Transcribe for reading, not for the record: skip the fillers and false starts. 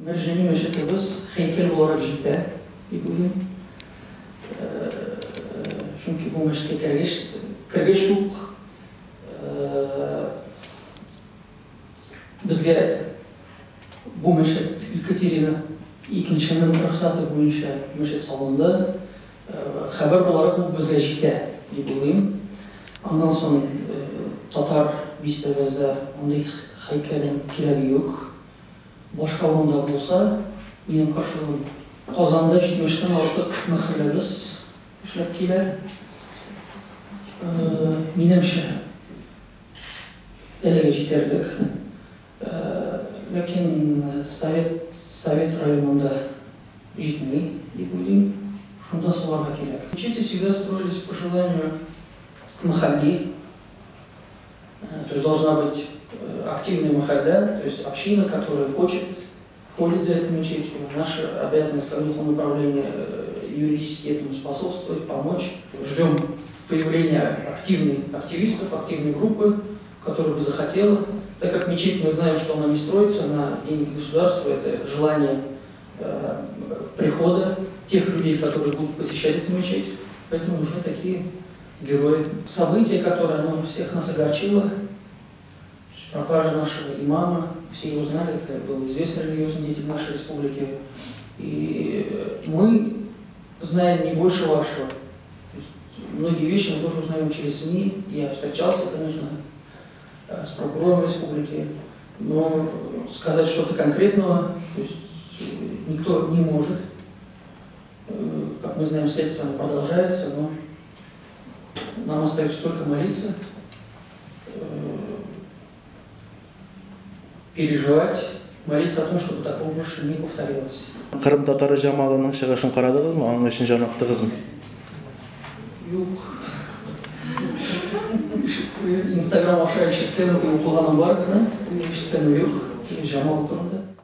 Мәрҗани мәчетебез һәйкәл буларак җитә дип уйлыйм. Чөнки бу мәчеткә кергәч үк безгә бу мәчет Екатерина икенченең рөхсәте буенча мәчет салынды. Хәбәр буларак ул безгә җитә дип уйлыйм. Аннан соң татар бистәбездә андый һәйкәлнең кирәге юк. Башка урында булса, минем каршылыгым Казанда 70-тән артык мәхәлләбез эшләп килә. Минемчә, әлегә җитәрлек. Ләкин Совет районында җитмәй дип уйлыйм. Шунда салырга кирәк. Мечети всегда строились по желанию махалли. То есть должна быть активная махалля, то есть община, которая ходит за этой мечетью. Наша обязанность как духовное управление юридически этому способствовать, помочь. Ждем появления активистов, активной группы, которая бы захотела. Так как мечеть, мы знаем, что она не строится на деньги государства, это желание прихода тех людей, которые будут посещать эту мечеть. Поэтому нужны такие герои. Событие, которое всех нас огорчило, пропажа нашего имама, все его знали, это был известный религиозный деятель нашей республики. И мы знаем не больше вашего. Многие вещи мы тоже узнаем через СМИ. Я встречался, конечно, с прокурором республики, но сказать что-то конкретного никто не может. Как мы знаем, следствие продолжается, но нам остается только молиться, переживать, молиться о том, чтобы такого больше не повторилось. Кырым татары жамагының чыгышын карадыгызмы? Аның өчен жан аттыгызмы? Юк. Инстаграм аша ишеткән укыганым бар гына, ишеткәнем юк. Жамал турында.